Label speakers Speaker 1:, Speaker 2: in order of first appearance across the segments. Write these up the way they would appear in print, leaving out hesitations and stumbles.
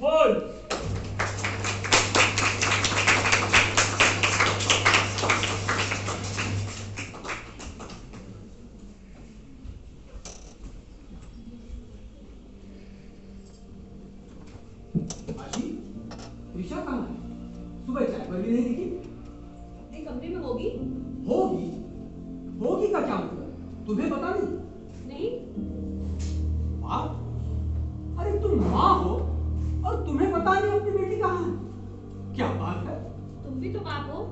Speaker 1: बोल।
Speaker 2: त्रिशा कहाँ है? सुबह चाय पर भी नहीं दिखी।
Speaker 3: अपने कमरे में होगी।
Speaker 2: होगी? होगी का क्या मतलब? तुम्हें पता नहीं?
Speaker 3: नहीं।
Speaker 2: माँ? अरे तुम माँ हो और तुम्हें पता नहीं अपनी बेटी कहाँ है? क्या बात है?
Speaker 3: तुम भी तो बाप हो,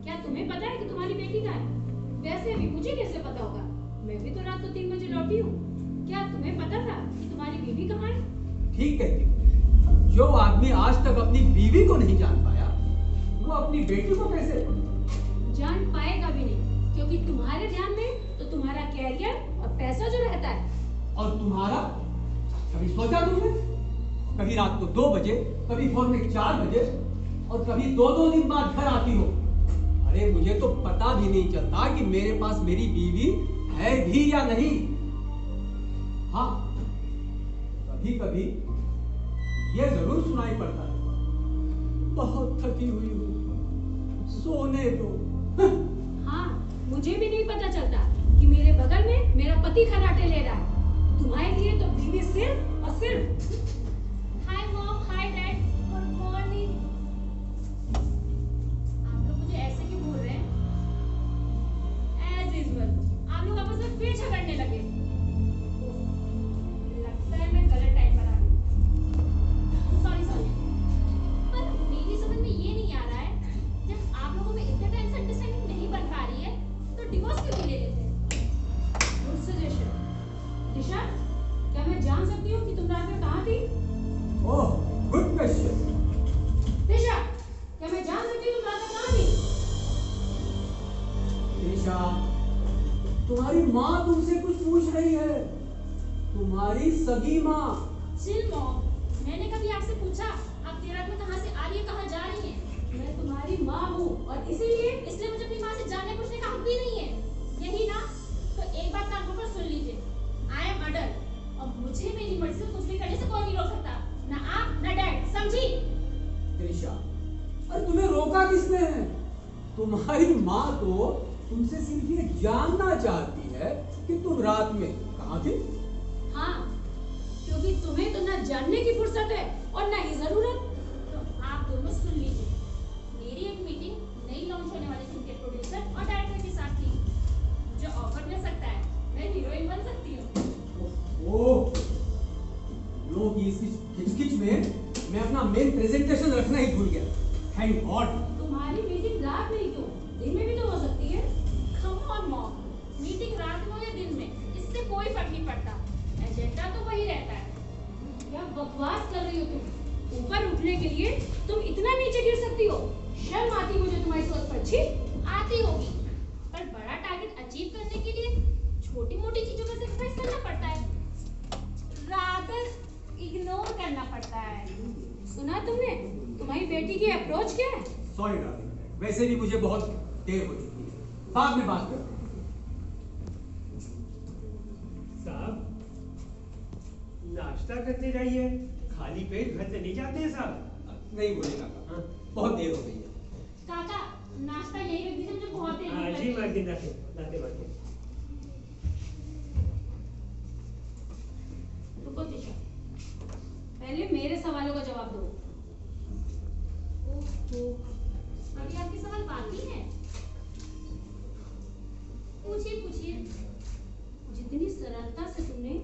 Speaker 3: क्या तुम्हें पता है कि तुम्हारी बेटी कहाँ है? वैसे भी मुझे कैसे पता होगा? मैं भी तो रात को 3 बजे लौटी हूँ। क्या तुम्हें पता था कि तुम्हारी बीवी कहाँ है?
Speaker 2: ठीक कहती हो। जो आदमी आज तक अपनी बीवी को नहीं जान पाया, वो अपनी बेटी को कैसे
Speaker 3: जान पाएगा भी नहीं, क्योंकि तुम्हारे ध्यान में तो तुम्हारा कैरियर और पैसा जो रहता है।
Speaker 2: और तुम्हारा? कभी सोचा तुमने? कभी रात को 2 बजे, कभी फोन में 4 बजे और कभी 2-2 दिन बाद घर आती हो। अरे मुझे तो पता भी नहीं चलता कि मेरे पास मेरी बीवी है भी या नहीं। हाँ, कभी कभी ये जरूर सुनाई पड़ता है, बहुत थकी हुई हूँ, सोने दो।
Speaker 3: हाँ, मुझे भी नहीं पता चलता कि मेरे बगल में मेरा पति खर्राटे ले रहा है। तुम्हारे लिए तो बीवी सिर्फ और सिर्फ। Hi mom, hi dad, good morning. आप लोग मुझे ऐसे क्यों बोल रहे हैं? एज यूजुअल आप लोग आपस में फिर झगड़ने लगे। लगता है मैं गलत टाइम पर आ गई। सॉरी पर मेरी समझ में ये नहीं आ रहा है, जब आप लोगों में इतने टाइम से अंडरस्टैंडिंग नहीं बन पा रही है तो डिवोर्स क्यों नहीं ले लेते? Good suggestion. दिशा, क्या मैं जान सकती हूँ कि तुम रात में कहाँ थी?
Speaker 2: ओह, गुड क्वेश्चन।
Speaker 3: दिशा, क्या मैं जान सकती हूँ तुम रात में कहाँ थी?
Speaker 2: त्रिशा, तुम्हारी माँ तुमसे कुछ पूछ रही है, तुम्हारी सगी माँ।
Speaker 3: चिल मॉम, मैंने कभी आपसे पूछा आप देर रात में कहाँ से आ रही है, कहाँ जा रही हैं? मैं तुम्हारी माँ हूँ और इसलिए मुझे अपनी माँ से जानने पूछने का हक भी नहीं है। यही ना? तो एक बात कान खोलकर सुन लीजिए। आई एम अडल्ट और मुझे मेरी मर्जी से कुछ भी करने से कोई नहीं रोक सकता, ना आप ना डैड, समझी?
Speaker 2: त्रिशा, अरे तुम्हें रोका किसने है? तुम्हारी माँ तो तुमसे सिर्फ ये जानना चाहती है कि तुम रात में कहाँ थे।
Speaker 3: हाँ, क्योंकि तुम्हें तो ना जानने की फुर्सत है और ना ही जरूरत। तो आप दोनों सुन लीजिए। मेरी एक मीटिंग नई लॉन्च होने वाली फिल्म के प्रोड्यूसर और डायरेक्टर के साथ थी। मुझे ऑफर मिल सकता है, मैं हीरोइन बन सकती हूँ।
Speaker 2: ओह, लोगों की इस खिचखिच में मैं अपना मेन प्रेजेंटेशन रखना ही भूल गया। Thank God.
Speaker 3: तुम्हारी मीटिंग रात में ही क्यों? दिन में भी तो हो सकती है। कम ऑन मॉम, मीटिंग रात में हो या दिन में इससे कोई फर्क नहीं पड़ता, एजेंडा तो वही रहता है। क्या बकवास कर रही हो तुम? ऊपर उठने के लिए तुम इतना नीचे गिर सकती हो? शर्म आती मुझे तुम्हारी सोच पर। छी, आती होगी, पर बड़ा टारगेट अचीव करने के लिए छोटी-मोटी चीजों का सैक्रिफाइस करना पड़ता है, रादर इग्नोर करना पड़ता है। सुना तुमने? तुम्हारी बेटी की अप्रोच क्या है?
Speaker 2: सॉरी डार्लिंग, वैसे भी मुझे बहुत देर हो चुकी है, बाद में बात करते हैं।
Speaker 1: साहब, नाश्ता करते जाइए, खाली पेट घर से नहीं जाते हैं साहब।
Speaker 2: नहीं बोलेगा काका, बहुत देर हो गई है।
Speaker 3: काका, नाश्ता यही रख दीजिए, मुझे बहुत देर हो
Speaker 1: हाँ
Speaker 3: गई।
Speaker 1: जी, मार दिन रखे, लाते मारते।
Speaker 3: रुको दिशा, पहले मेरे सवालों का जवाब दो। ओहो, अभी आपके सवाल बाकी हैं? पूछिए। जितनी सरलता से तुमने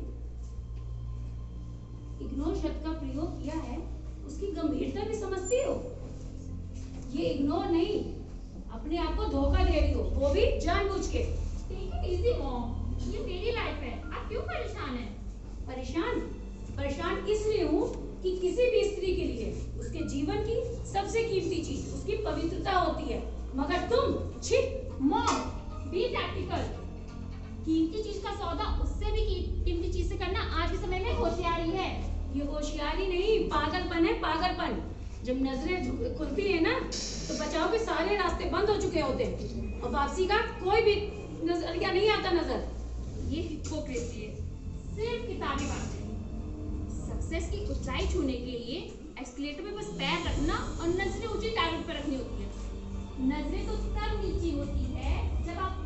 Speaker 3: इग्नोर शब्द का प्रयोग किया है, उसकी गंभीरता भी समझती हो? ये इग्नोर नहीं, अपने आप को धोखा दे रही हो, वो भी जानबूझ के। टेक इट इजी मॉम, ये मेरी लाइफ है, आप क्यों परेशान हैं? परेशान इसलिए हूँ कि किसी भी स्त्री के लिए उसके जीवन की सबसे कीमती चीज उसकी पवित्रता होती है, मगर तुम छी मॉम, बी प्रैक्टिकल। कीमती चीज का सौदा उससे भी कीमती चीज से करना आज के समय में होशियारी है। ये होशियारी नहीं, पागलपन है, पागलपन। जब नजरें खुलती है ना, तो बचाव के सारे रास्ते बंद हो चुके होते हैं और वापसी का कोई भी नजरिया नहीं आता नजर। ये हिपोक्रेसी है, सिर्फ किताबी बात है। सक्सेस की ऊंचाई छूने के लिए एस्केलेटर पे बस पैर रखना और नजरें ऊंची टारगेट पर रखनी होती है। नजरें तो तब नीची होती है जब आप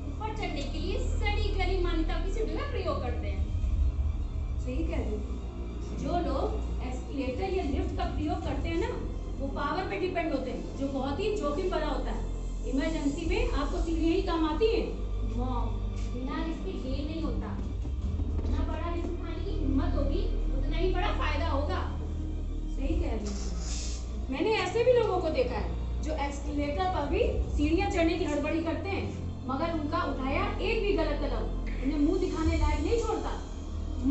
Speaker 3: ऊपर चढ़ने के लिए सड़ी गली मान्यताओं की सीढ़ियों का प्रयोग करते हैं। सही कह रही हूँ। जो लोग एस्केलेटर या लिफ्ट का प्रयोग करते हैं ना, वो पावर पे डिपेंड होते हैं, जो बहुत ही जोखिम भरा होता है। इमरजेंसी में आपको सीढ़ियां ही काम आती हैं। बिना रिस्क के गेन नहीं होता। जितना बड़ा रिस्क उठाने की हिम्मत होगी, उतना ही बड़ा फायदा होगा। सही कह रही हूँ। मैंने ऐसे भी लोगों को देखा है जो एस्केलेटर पर भी सीढ़ियां चढ़ने की हड़बड़ी करते हैं, मगर उनका उठाया एक भी गलत कदम उन्हें मुंह दिखाने लायक नहीं छोड़ता।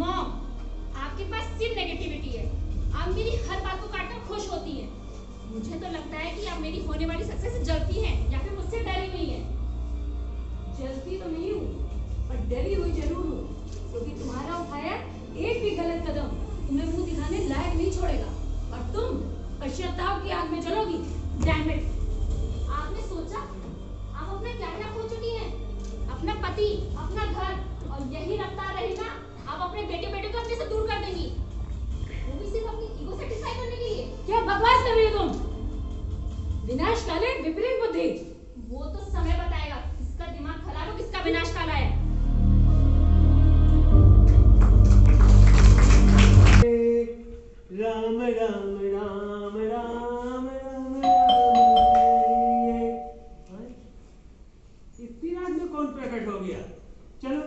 Speaker 3: मॉम, आपके पास सिर्फ नेगेटिविटी है। आप मेरी हर बात को काटकर खुश होती हैं। मुझे तो लगता है कि आप मेरी होने वाली सक्सेस से जलती हैं या फिर मुझसे डरी हुई हैं। जलती तो नहीं हूँ, पर डरी हुई जरूर हूँ, क्योंकि तुम्हारा उठाया एक भी गलत कदम तुम्हें मुंह दिखाने लायक नहीं छोड़ेगा और तुम पश्चाताप की आग में जलोगी। Damn it! आपने सोचा आप अपना क्या क्या खो चुकी हैं? अपना पति, अपना घर, और यही रफ्तार रहेगा आप अपने बेटे को अपने से दूर कर देंगी, वो भी सिर्फ अपनी ईगो सेटिस्फाई करने के लिए। क्या बकवास कर रही हो तुम? विनाश काले विपरीत बुद्धि। वो तो समय बताएगा किसका दिमाग खराब हो, किसका विनाश काला है।
Speaker 1: राम राम राम राम राम राम। इतनी रात में कौन प्रकट हो गया? चलो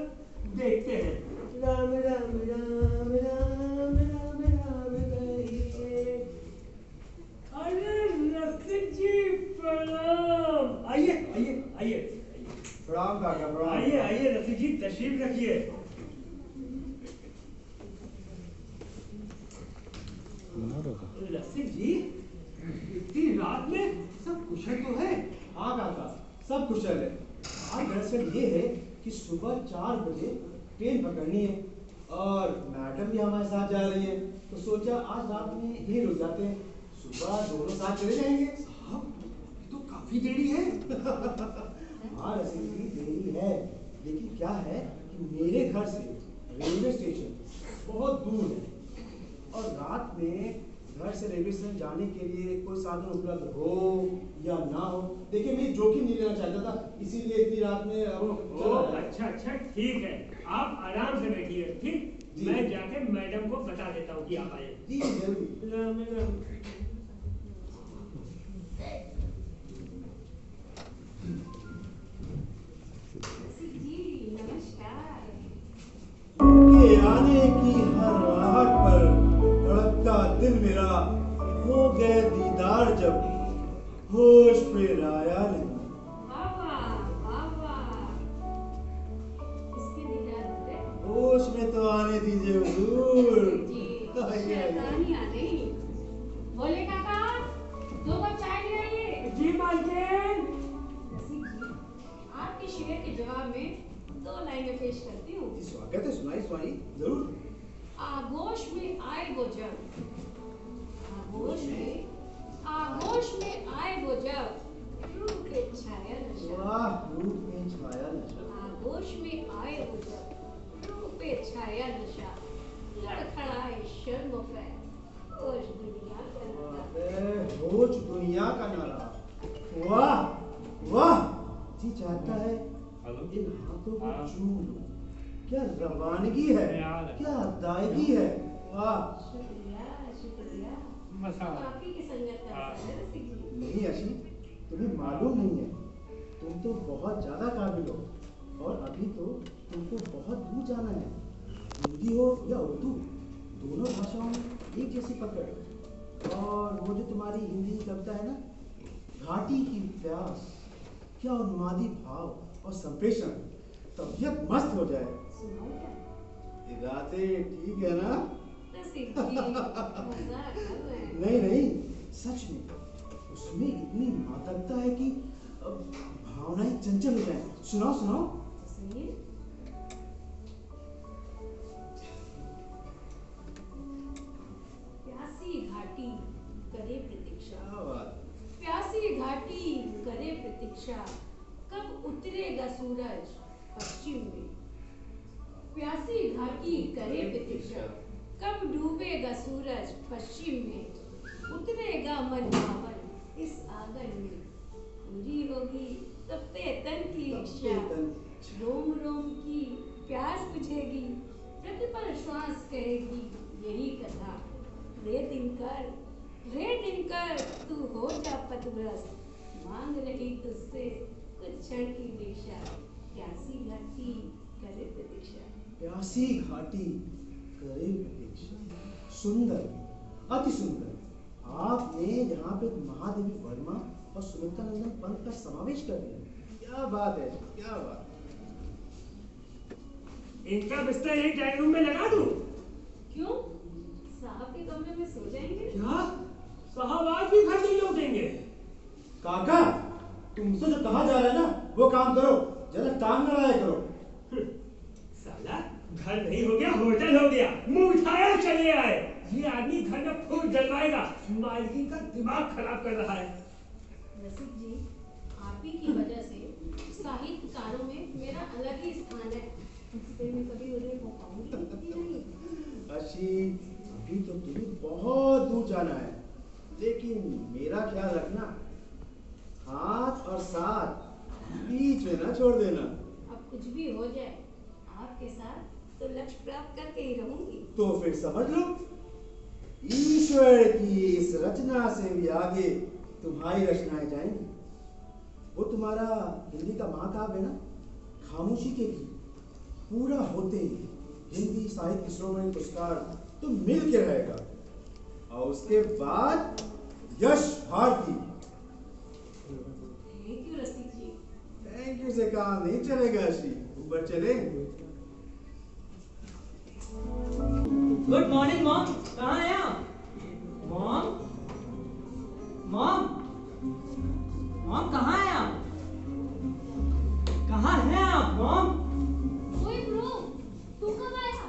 Speaker 1: देखते हैं। राम राम राम राम राम राम कहिए। अरे रसिक जी प्रणाम। आइए आइए आइए।
Speaker 4: प्रणाम काका, प्रणाम।
Speaker 1: आइए आइए रसिक जी, तशरीफ रखिए। रसिक जी, इतनी रात में सब कुशल तो है?
Speaker 4: हाँ काका, सब कुशल है। आज दरअसल ये है कि सुबह 4 बजे ट्रेन पकड़नी है और मैडम भी हमारे साथ जा रही है, तो सोचा आज रात में यही रुक जाते हैं, सुबह दोनों साथ चले जाएंगे।
Speaker 1: साहब, ये तो काफी देरी है।
Speaker 4: हाँ रसिक जी, देरी है, लेकिन क्या है कि मेरे घर से रेलवे स्टेशन बहुत दूर है और रात में घर से रेलवे स्टेशन जाने के लिए कोई साधन उपलब्ध हो या ना हो, देखिए मैं जोखिम नहीं लेना चाहता था, इसीलिए इतनी रात में
Speaker 1: अच्छा अच्छा, ठीक है, आप आराम से बैठिए। ठीक, मैं जाके मैडम को बता देता हूँ कि आप आए।
Speaker 4: जी जरूर।
Speaker 1: राम राम।
Speaker 4: के आने की हर राहत पर धड़कता दिल मेरा, हो गए दीदार जब होश फिर आया नहीं। होश में तो आने दीजिए हुजूर।
Speaker 3: बोले काका, 2 कप चाय ले आइए।
Speaker 1: जी मालकिन।
Speaker 3: आपके शेर के जवाब में 2 लाइनें पेश करती हूँ।
Speaker 4: स्वागत है, सुनाई सुनाई जरूर।
Speaker 3: आगोश में आए वो जब, आगोश में आए वो जब, रूह पे छाया नशा।
Speaker 4: वाह, रूह में छाया नशा।
Speaker 3: आगोश में आए वो जब, रूह पे छाया नशा, लड़खड़ाए शर्म पे होश दुनिया का नारा।
Speaker 4: होश दुनिया का नारा। वाह वाह, जी चाहता है इन हाथों को छू लो, क्या रवानगी है, क्या अदायगी है। वाह,
Speaker 3: शुक्रिया। आपकी की संगत का असर है रसिक जी।
Speaker 4: नहीं अशी, तुम्हें मालूम नहीं है, तुम तो बहुत ज्यादा काबिल हो और अभी तो तुमको बहुत दूर जाना है। हिंदी हो या उर्दू, दोनों भाषाओं में एक जैसी पकड़। और वो जो तुम्हारी हिंदी की कविता है ना, घाटी की प्यास, क्या उन्मादी भाव और संप्रेषण, तबीयत मस्त हो जाए।
Speaker 3: सुनाओ क्या?
Speaker 4: बातें ठीक है ना?
Speaker 3: रसिक जी, मजाक कर रहे हैं।
Speaker 4: नहीं नहीं, सच में उसमें इतनी मादकता है कि भावनाएं चंचल हो जाए। सुनाओ सुनाओ।
Speaker 3: सुनिए। प्यासी घाटी करे प्रतीक्षा, प्यासी घाटी करे प्रतीक्षा, कब उतरेगा सूरज पश्चिम में। प्यासी घाटी करे प्रतीक्षा, कब डूबेगा सूरज पश्चिम में, उतरेगा मन भावन इस आंगन में, पूरी होगी तपते तन की इच्छा, रोम रोम की प्यास बुझेगी, प्रतिपल श्वास कहेगी यही कथा, रे दिनकर तू हो जा पथभ्रष्ट, मांग रही तुझसे कुछ क्षण की दिशा, प्यासी घाटी करे प्रतीक्षा।
Speaker 4: प्यासी घाटी करे प्रतीक्षा। सुंदर, अति सुंदर। आपने यहाँ पे महादेवी वर्मा और सुमित्रा नंदन पंत का समावेश कर दिया। क्या बात है, क्या बात।
Speaker 1: इनका बिस्तर यही डाइनिंग रूम में लगा दूं?
Speaker 3: क्यों? साहब के कमरे में सो जाएंगे?
Speaker 1: क्या? साहब आज भी घर नहीं लौटेंगे?
Speaker 4: काका, तुमसे जो कहा जा रहा है ना वो काम करो, जरा टांग ना लड़ाया करो।
Speaker 1: साला घर नहीं हो गया, होटल हो गया, मुंह उठाया चले आए। ये आदमी घर में फूट जलवाएगा, मालकिन का दिमाग खराब कर रहा है।
Speaker 3: रसिक जी, आप ही की वजह से साहित्यकारों में मेरा अलग ही स्थान है। इससे मैं कभी उन्हें हो पाऊंगी कि नहीं?
Speaker 4: अशी, अभी तो तुम्हें बहुत दूर जाना है, लेकिन मेरा ख्याल रखना, हाथ और साथ बीच में ना छोड़ देना।
Speaker 3: अब कुछ भी हो जाए, आपके साथ तो लक्ष्य प्राप्त करके ही रहूंगी।
Speaker 4: तो फिर समझ लो, ईश्वर की इस रचना से भी आगे तुम्हारी रचनाएं जाएंगी। वो तुम्हारा हिंदी का महाकाव्य है ना, खामोशी के गीत, पूरा होते ही हिंदी साहित्य श्रोमणी पुरस्कार तो मिल के रहेगा, और उसके बाद Yash Bharti.
Speaker 3: Thank you Rasik ji.
Speaker 4: Thank you से काम नहीं चलेगा अशी, ऊपर चले।
Speaker 2: गुड मॉर्निंग मॉम, कहाँ हैं आप? मॉम, मॉम, मॉम कहाँ हैं आप? कहाँ हैं आप मॉम?
Speaker 3: ओए ब्रो, तू कब आया?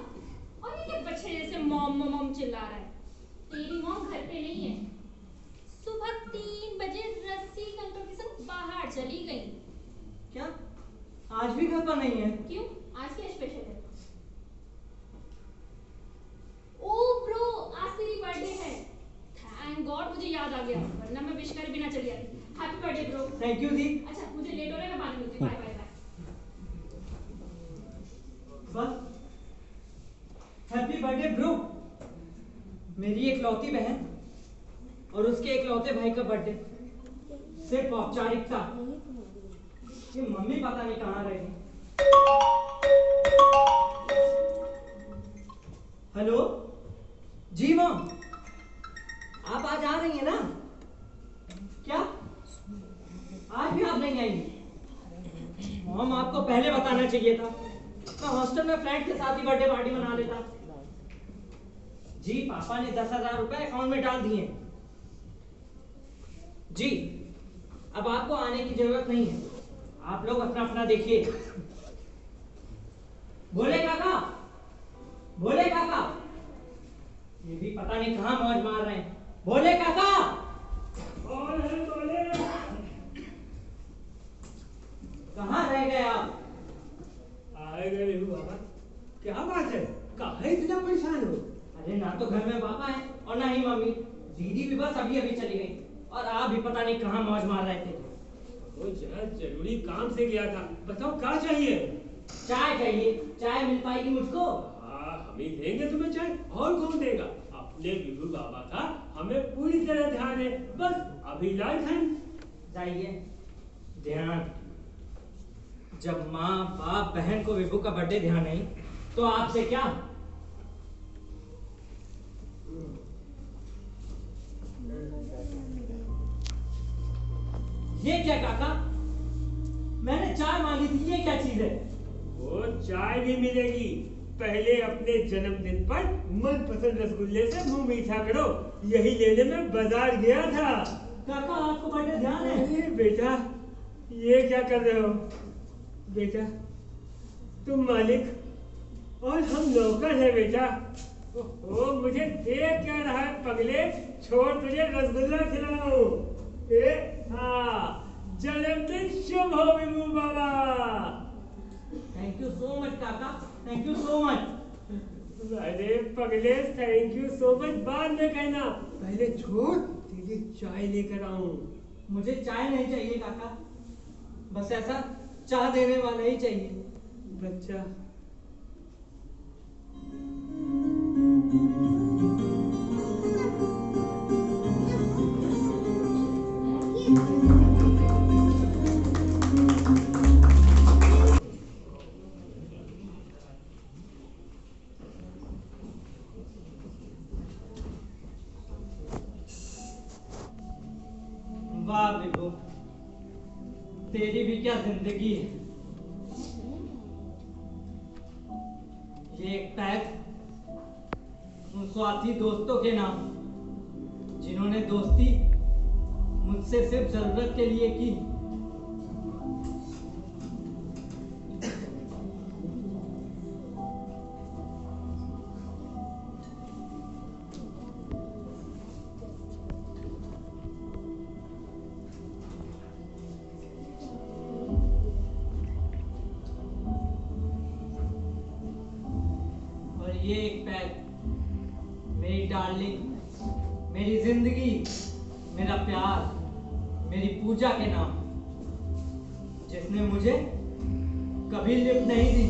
Speaker 3: और ये क्या बच्चे जैसे मॉम मॉम चिल्ला रहा है? तेरी मॉम घर पे नहीं है। सुबह 3 बजे रसिक अंकल के संग बाहर चली गई।
Speaker 2: क्या आज भी घर पर नहीं है?
Speaker 3: क्यों? आज क्या स्पेशल है? ओ ब्रो, आज तेरी बर्थडे है। थैंक गॉड मुझे याद आ गया, वरना मैं विश करे बिना चली जाती। Happy birthday bro.
Speaker 2: Thank you दी।
Speaker 3: अच्छा मुझे लेट हो रहा है, मैं बाद में मिलती हूँ। Bye bye bye.
Speaker 2: बस हैप्पी बर्थडे ब्रो। मेरी इकलौती बहन और उसके इकलौते भाई का बर्थडे, सिर्फ औपचारिकता। ये मम्मी पता नहीं कहाँ रह गई। हेलो जी मॉम, आप आज आ रही हैं ना? क्या आज भी आप नहीं आएंगी? मॉम आपको पहले बताना चाहिए था, मैं हॉस्टल में फ्रेंड के साथ ही बर्थडे पार्टी मना लेता। जी पापा ने 10,000 रुपए अकाउंट में डाल दिए। जी अब आपको आने की जरूरत नहीं है, आप लोग अपना अपना देखिए। बोले काका, बोले काका, ये भी पता नहीं कहां मौज मार रहे हैं। बोले काका।
Speaker 1: कौन है बोले?
Speaker 2: कहां रह गए आप?
Speaker 1: आए गए रे बाबा, क्या बात है? काहे इतना परेशान हो?
Speaker 2: अरे ना तो घर में पापा है और ना ही मम्मी। दीदी भी बस अभी अभी चली गई और आप भी पता नहीं कहां मौज मार रहे थे।
Speaker 1: वो जरा जरूरी काम से गया था। बताओ क्या चाहिए?
Speaker 2: चाय चाहिए। चाय मिल पाएगी मुझको?
Speaker 1: हाँ, हम ही देंगे तुम्हें चाय, और कौन देगा? अपने विभू बाबा का हमें पूरी तरह ध्यान है, बस अभी लाइट है।
Speaker 2: जाइए। ध्यान, जब माँ बाप बहन को विभू का बर्थडे ध्यान नहीं तो आपसे क्या? ये क्या काका? मैंने चाय मांगी थी, ये क्या चीज है?
Speaker 1: वो चाय भी मिलेगी, पहले अपने जन्मदिन पर मनपसंद रसगुल्ले से मुंह मीठा करो। यही लेने में बाजार गया था।
Speaker 2: काका आपको बर्थडे ध्यान है?
Speaker 1: अरे बेटा, ये क्या कर रहे हो? बेटा तुम मालिक और हम नौकर है बेटा। ओहो, मुझे देख क्या रहा है पगले? छोड़ तुझे रसगुल्ला खिलाऊं। हाँ, जन्मदिन शुभ हो विभू बाबा।
Speaker 2: थैंक यू सो मच काका, थैंक यू सो मच।
Speaker 1: अरे पगले, थैंक यू सो मच। बाद में कहना, पहले छोड़, तेरी चाय लेकर आऊं।
Speaker 2: मुझे चाय नहीं चाहिए काका, बस ऐसा चाय देने वाला ही चाहिए।
Speaker 1: बच्चा,
Speaker 2: वाह विभू, तेरी भी क्या जिंदगी है। ये एक पैक उन स्वार्थी दोस्तों के नाम, जिन्होंने दोस्ती मुझसे सिर्फ जरूरत के लिए की। और ये एक पैक मेरी डार्लिंग, मेरी जिंदगी, मेरा प्यार, मेरी पूजा के नाम, जिसने मुझे कभी लिफ्ट नहीं दी।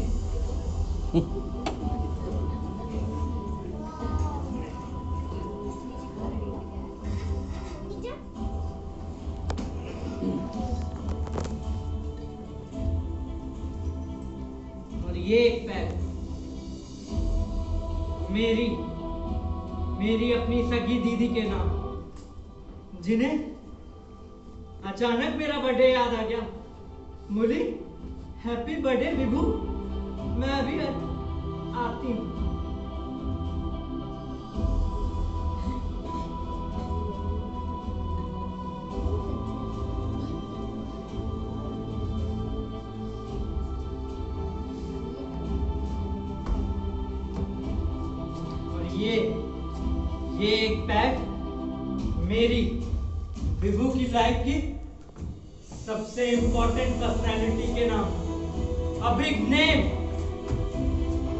Speaker 2: और ये एक पैक मेरी अपनी सगी दीदी के नाम, जिन्हें अचानक मेरा बर्थडे याद आ गया। बोली, हैप्पी बर्थडे विभू, मैं अभी आती हूँ। और ये एक पैक मेरी विभू की लाइफ की सबसे इंपॉर्टेंट पर्सनालिटी के नाम, a big name,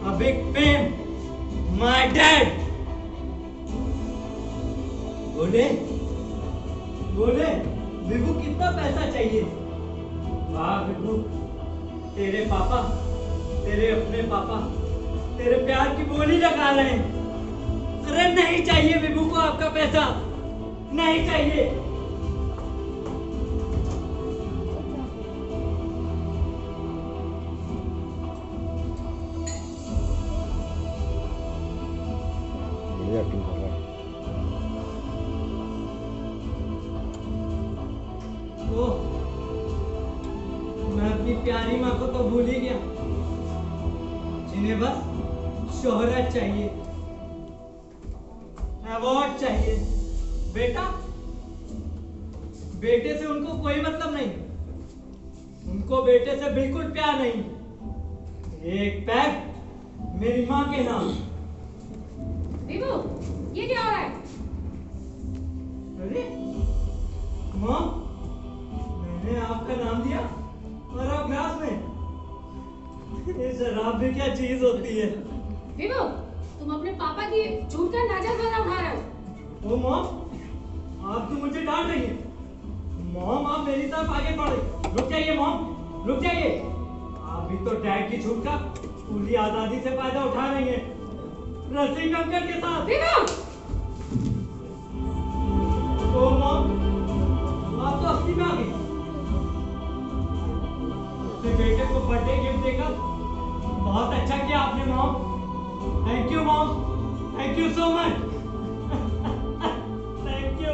Speaker 2: a big fame, my dad। बोले विभू कितना पैसा चाहिए? वाह विभू, तेरे पापा, तेरे अपने पापा तेरे प्यार की बोली लगा रहे हैं। अरे नहीं चाहिए विभू को आपका पैसा, नहीं चाहिए। ओ, मैं अपनी प्यारी माँ को तो भूल ही गया, जिन्हें बस शोहरत चाहिए, अवार्ड चाहिए। बेटे से उनको कोई मतलब नहीं, उनको बेटे से बिल्कुल प्यार नहीं। एक पैक मेरी माँ के नाम।
Speaker 3: विभू, ये क्या हो रहा है?
Speaker 2: अरे माँ, मैंने आपका नाम दिया और आप ग्लास में। ये शराब भी क्या चीज होती है?
Speaker 3: विभू, तुम अपने पापा की झूठ का नाजायज उठा रहे हो।
Speaker 2: ओ मॉम, आप तो मुझे डांट रही हैं। मॉम, आप मेरी तरफ आगे बढ़े। रुक जाइए मॉम, रुक जाइए। आप भी तो डैड की छूट का पूरी आजादी से फायदा उठा रही हैं, रसिक अंकल के साथ। ओ मॉम, आप तो अस्सी में आ गई। अपने बेटे को बर्थडे गिफ्ट देकर बहुत अच्छा किया आपने mom. Thank you mom, thank you so much. Thank you.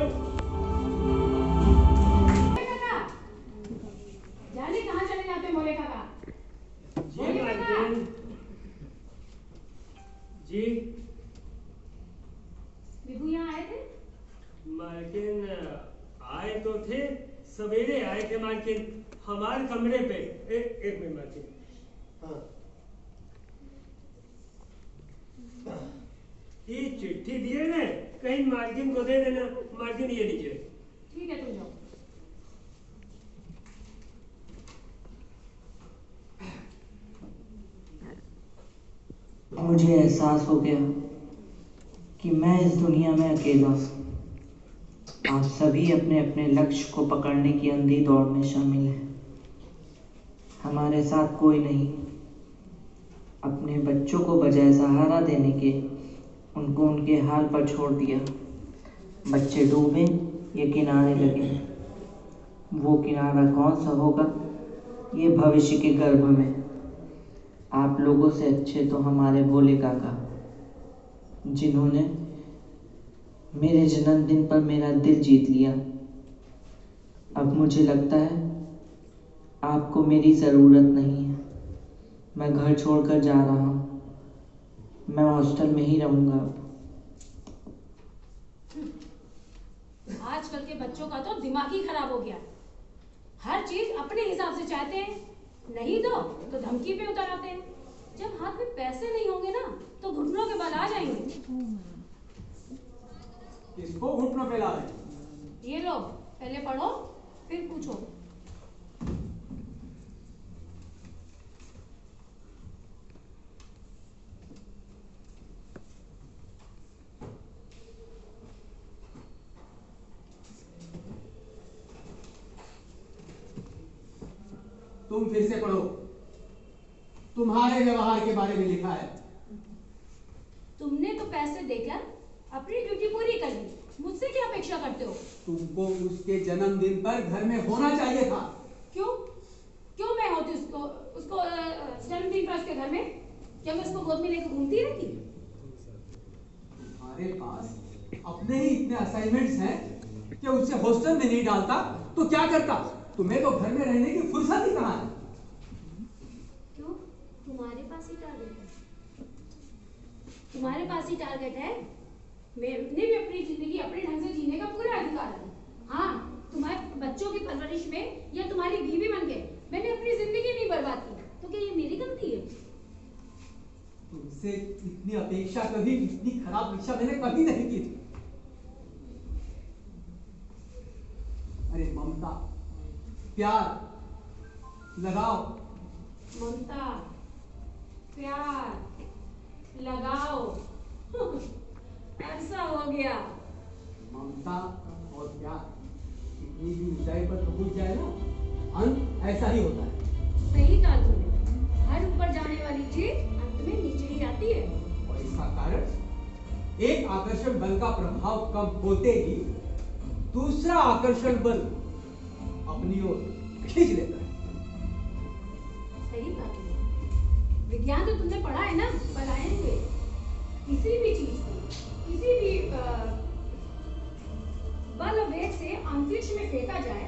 Speaker 3: जाने कहाँ चले जाते मोले काका?
Speaker 1: जी मालकिन जी।
Speaker 3: विभू यहाँ आए थे?
Speaker 1: मालकिन आए तो थे, सवेरे आए थे मालकिन, हमारे कमरे पे। एक मिनट मालकिन। हाँ, ये चिट्ठी दिए ना, कहीं मालकिन को दे देना। मालकिन ये लीजिए।
Speaker 3: ठीक है, तुम जाओ।
Speaker 5: मुझे एहसास हो गया कि मैं इस दुनिया में अकेला हूँ। आप सभी अपने अपने लक्ष्य को पकड़ने की अंधी दौड़ में शामिल हैं। हमारे साथ कोई नहीं। अपने बच्चों को बजाय सहारा देने के उनको उनके हाल पर छोड़ दिया। बच्चे डूबे या किनारे लगे, वो किनारा कौन सा होगा ये भविष्य के गर्भ में। आप लोगों से अच्छे तो हमारे भोले काका, जिन्होंने मेरे जन्मदिन पर मेरा दिल जीत लिया। अब मुझे लगता है आपको मेरी ज़रूरत नहीं है। मैं घर छोड़कर जा रहा हूँ। मैं हॉस्टल में ही रहूँगा अब।
Speaker 3: आजकल के बच्चों का तो दिमाग ही खराब हो गया। हर चीज अपने हिसाब से चाहते हैं, नहीं दो तो धमकी पे उतर आते हैं। जब हाथ में पैसे नहीं होंगे ना तो घुटनों के बल आ जाएंगे।
Speaker 2: किसको घुटनों पे ला रहे?
Speaker 3: ये लो, पहले पढ़ो फिर पूछो।
Speaker 2: तुम फिर से पढ़ो। तुम्हारे व्यवहार के बारे में लिखा है।
Speaker 3: तुमने तो पैसे देकर अपनी ड्यूटी पूरी कर ली, मुझसे क्या अपेक्षा करते हो?
Speaker 2: तुमको उसके जन्मदिन पर घर में होना चाहिए था।
Speaker 3: क्यों क्यों मैं होती उसको जन्मदिन पर उसके घर में? क्या मैं उसको गोद में लेकर घूमती रहती?
Speaker 2: तुम्हारे पास अपने ही इतने असाइनमेंट्स हैं कि उसे हॉस्टल में नहीं डालता तो क्या करता? तुम्हें तो घर में रहने की फुर्सत ही कहाँ है?
Speaker 3: क्यों, तुम्हारे पास ही टारगेट है? तुम्हारे पास ही टारगेट है? मैंने भी अपनी जिंदगी अपने ढंग से जीने का पूरा अधिकार है। हाँ, तुम्हारे बच्चों की परवरिश में या तुम्हारी बीवी बन के मैंने अपनी जिंदगी नहीं बर्बाद की, तो क्या ये मेरी गलती है?
Speaker 2: तुमसे इतनी अपेक्षा कभी, इतनी खराब इच्छा मैंने कभी नहीं की थी। अरे ममता, प्यार, लगाओ।
Speaker 3: ममता, प्यार, लगाओ। अरसा हो गया।
Speaker 2: ममता और प्यार इतनी भी ऊंचाई पर पहुंच जाए ना, अंत ऐसा ही होता है।
Speaker 3: सही कहा तुमने। हर ऊपर जाने वाली चीज अंत में नीचे ही आती है।
Speaker 2: और इसका कारण एक आकर्षण बल का प्रभाव कम होते ही दूसरा आकर्षण बल अपनी ओर खींच लेता है।
Speaker 3: सही कहा तुमने। विज्ञान तो तुमने पढ़ा है ना, पलायन हुए किसी भी चीज को, किसी भी बल और वेग से अंतरिक्ष में फेंका जाए